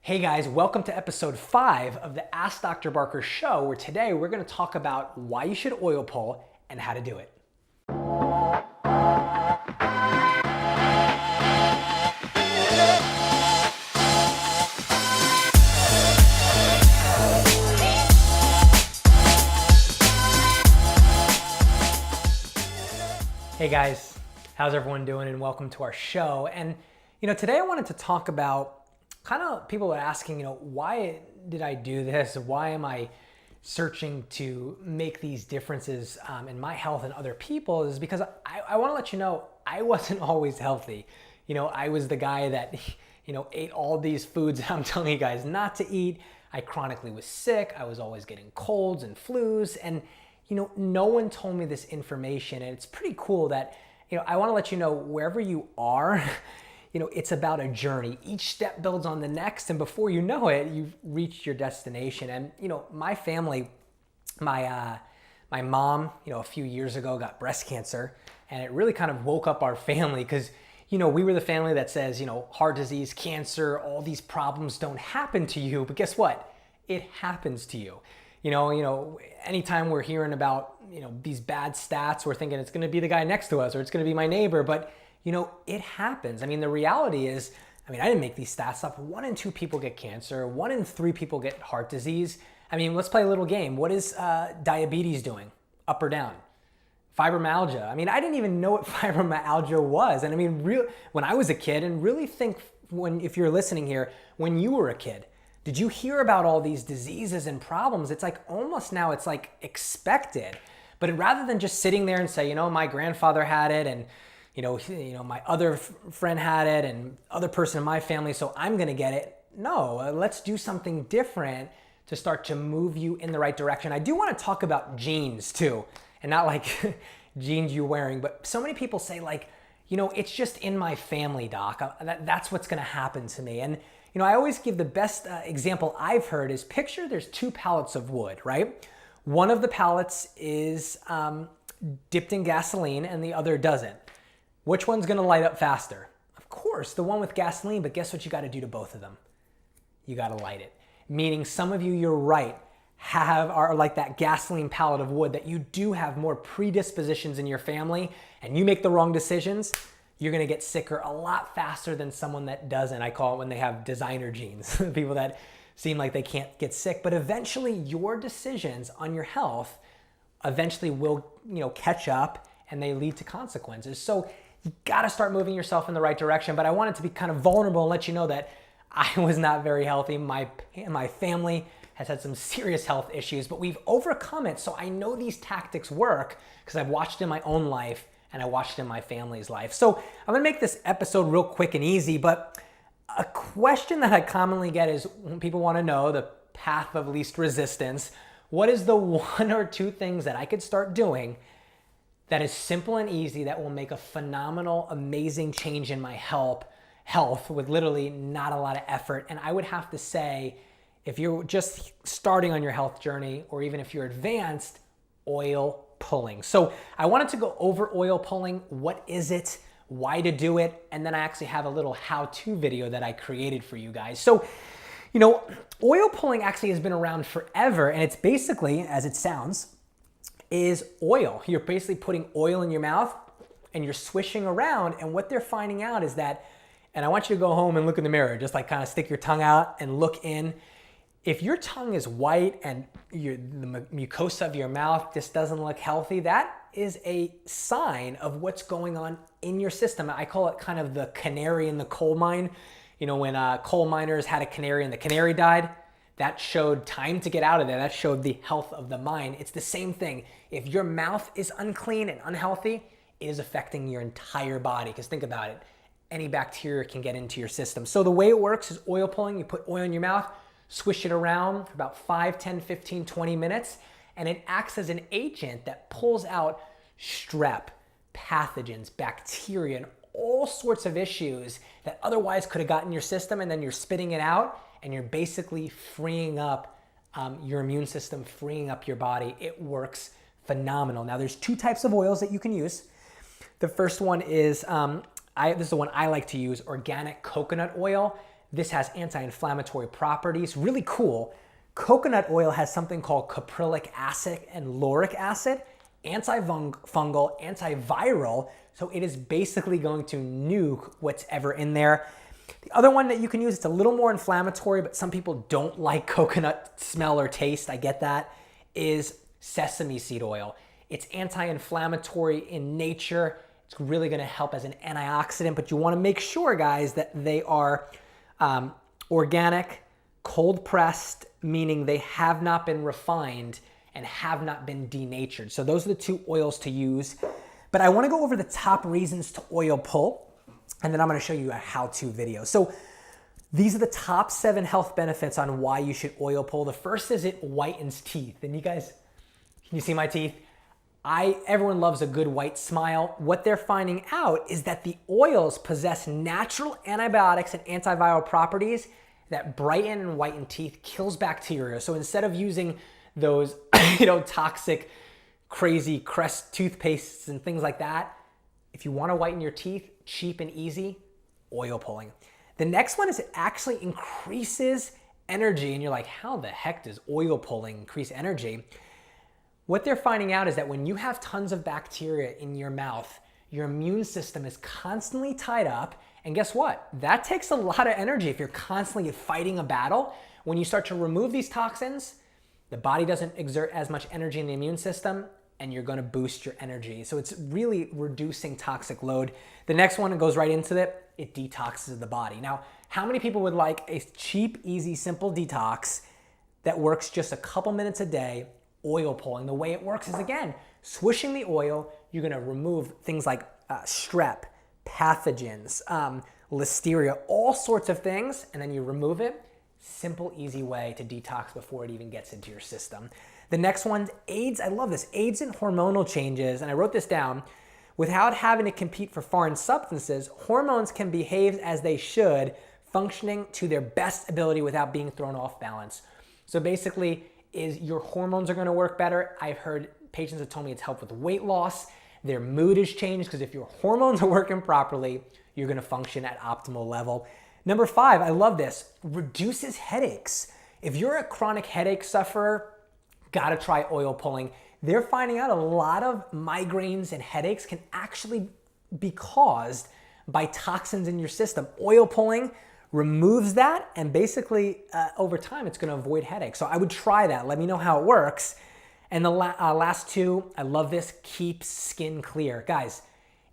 Hey guys, welcome to episode 5 of the Ask Dr. Barker show, where today we're going to talk about why you should oil pull and how to do it. Hey guys, how's everyone doing, and welcome to our show. And today I wanted to talk about kind of people are asking, why did I do this? Why am I searching to make these differences in my health and other people? Is because I want to let you know I wasn't always healthy. I was the guy that ate all these foods that I'm telling you guys not to eat. I chronically was sick. I was always getting colds and flus, and no one told me this information. And it's pretty cool that I want to let you know, wherever you are, it's about a journey. Each step builds on the next, and before you know it, you've reached your destination. And my family, my mom, a few years ago got breast cancer, and it really kind of woke up our family because we were the family that says, heart disease, cancer, all these problems don't happen to you, but guess what? It happens to you. Anytime we're hearing about these bad stats, we're thinking it's going to be the guy next to us or it's going to be my neighbor, but it happens. I mean, the reality is, I didn't make these stats up. 1 in 2 people get cancer. 1 in 3 people get heart disease. Let's play a little game. What is diabetes doing? Up or down? Fibromyalgia. I didn't even know what fibromyalgia was. And when I was a kid, and really think if you're listening here, when you were a kid, did you hear about all these diseases and problems? It's like almost now it's like expected. But rather than just sitting there and say, my grandfather had it, and my other friend had it, and other person in my family, so I'm gonna get it. No, let's do something different to start to move you in the right direction. I do wanna talk about genes too, and not like jeans you're wearing, but so many people say it's just in my family, doc. That's what's gonna happen to me. And I always give the best example I've heard is, picture there's 2 pallets of wood, right? One of the pallets is dipped in gasoline and the other doesn't. Which one's gonna light up faster? Of course, the one with gasoline, but guess what you gotta do to both of them? You gotta light it. Meaning some of you, you're right, are like that gasoline pallet of wood, that you do have more predispositions in your family, and you make the wrong decisions, you're gonna get sicker a lot faster than someone that doesn't. I call it when they have designer genes, people that seem like they can't get sick, but eventually your decisions on your health eventually will catch up, and they lead to consequences. So you gotta start moving yourself in the right direction. But I wanted to be kind of vulnerable and let you know that I was not very healthy. My family has had some serious health issues, but we've overcome it. So I know these tactics work because I've watched in my own life, and I watched in my family's life. So I'm gonna make this episode real quick and easy, but a question that I commonly get is, when people wanna know the path of least resistance, what is the 1 or 2 things that I could start doing that is simple and easy, that will make a phenomenal, amazing change in my health with literally not a lot of effort? And I would have to say, if you're just starting on your health journey, or even if you're advanced, oil pulling. So I wanted to go over oil pulling. What is it? Why to do it? And then I actually have a little how-to video that I created for you guys. So, oil pulling actually has been around forever, and it's basically, as it sounds, is oil. You're basically putting oil in your mouth and you're swishing around, and what they're finding out is that, and I want you to go home and look in the mirror, just kind of stick your tongue out and look in. If your tongue is white and the mucosa of your mouth just doesn't look healthy, that is a sign of what's going on in your system. I call it kind of the canary in the coal mine. When coal miners had a canary and the canary died, that showed time to get out of there. That showed the health of the mine. It's the same thing. If your mouth is unclean and unhealthy, it is affecting your entire body. Because think about it, any bacteria can get into your system. So the way it works is oil pulling. You put oil in your mouth, swish it around for about 5, 10, 15, 20 minutes, and it acts as an agent that pulls out strep, pathogens, bacteria, and all sorts of issues that otherwise could have gotten your system, and then you're spitting it out, and you're basically freeing up your immune system, freeing up your body. It works phenomenal. Now, there's 2 types of oils that you can use. The first one is, this is the one I like to use, organic coconut oil. This has anti-inflammatory properties, really cool. Coconut oil has something called caprylic acid and lauric acid, antifungal, antiviral, so it is basically going to nuke what's ever in there. The other one that you can use, it's a little more inflammatory, but some people don't like coconut smell or taste, I get that, is sesame seed oil. It's anti-inflammatory in nature. It's really gonna help as an antioxidant, but you wanna make sure, guys, that they are organic, cold pressed, meaning they have not been refined and have not been denatured. So those are the two oils to use. But I wanna go over the top reasons to oil pull, and then I'm gonna show you a how-to video. So these are the top 7 health benefits on why you should oil pull. The first is it whitens teeth. And you guys, can you see my teeth? Everyone loves a good white smile. What they're finding out is that the oils possess natural antibiotics and antiviral properties that brighten and whiten teeth, kills bacteria. So instead of using those, toxic, crazy Crest toothpastes and things like that, if you want to whiten your teeth, cheap and easy, oil pulling. The next one is it actually increases energy. And you're like, how the heck does oil pulling increase energy? What they're finding out is that when you have tons of bacteria in your mouth, your immune system is constantly tied up. And guess what? That takes a lot of energy if you're constantly fighting a battle. When you start to remove these toxins, the body doesn't exert as much energy in the immune system, and you're gonna boost your energy. So it's really reducing toxic load. The next one, it goes right into it detoxes the body. Now, how many people would like a cheap, easy, simple detox that works just a couple minutes a day, oil pulling? The way it works is, again, swishing the oil, you're gonna remove things like strep, pathogens, listeria, all sorts of things, and then you remove it. Simple, easy way to detox before it even gets into your system. The next one aids, I love this, aids in hormonal changes, and I wrote this down. Without having to compete for foreign substances, hormones can behave as they should, functioning to their best ability without being thrown off balance. So basically, your hormones are gonna work better. I've heard patients have told me it's helped with weight loss. Their mood has changed because if your hormones are working properly, you're gonna function at optimal level. Number 5, I love this, reduces headaches. If you're a chronic headache sufferer, gotta try oil pulling. They're finding out a lot of migraines and headaches can actually be caused by toxins in your system. Oil pulling removes that, and basically over time it's gonna avoid headaches. So I would try that. Let me know how it works. And the last 2, I love this, keeps skin clear. Guys,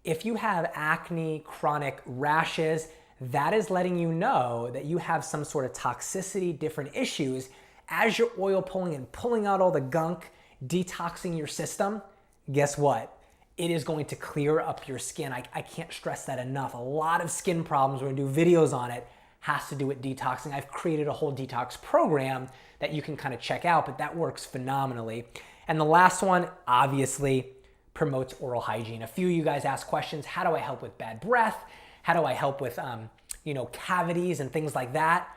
if you have acne, chronic rashes, that is letting you know that you have some sort of toxicity, different issues. As you're oil pulling and pulling out all the gunk, detoxing your system, guess what? It is going to clear up your skin. I can't stress that enough. A lot of skin problems, we're gonna do videos on it, has to do with detoxing. I've created a whole detox program that you can kind of check out, but that works phenomenally. And the last one, obviously, promotes oral hygiene. A few of you guys ask questions, how do I help with bad breath? How do I help with cavities and things like that?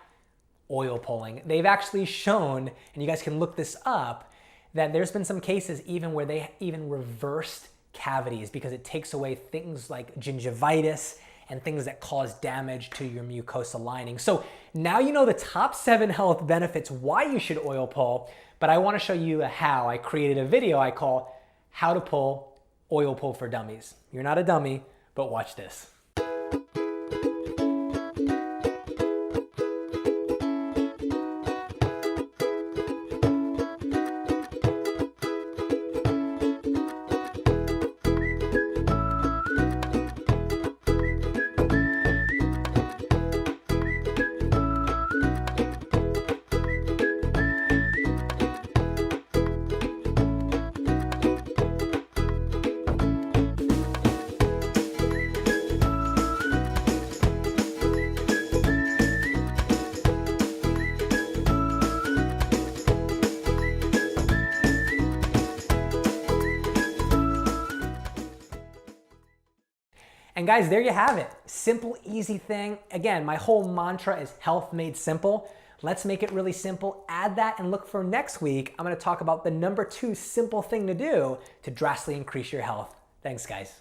Oil pulling. They've actually shown, and you guys can look this up, that there's been some cases even where they even reversed cavities because it takes away things like gingivitis and things that cause damage to your mucosal lining. So now you know the top 7 health benefits why you should oil pull, but I wanna show you how. I created a video I call How to Pull Oil Pull for Dummies. You're not a dummy, but watch this. And guys, there you have it. Simple, easy thing. Again, my whole mantra is health made simple. Let's make it really simple. Add that and look for next week. I'm gonna talk about the number 2 simple thing to do to drastically increase your health. Thanks, guys.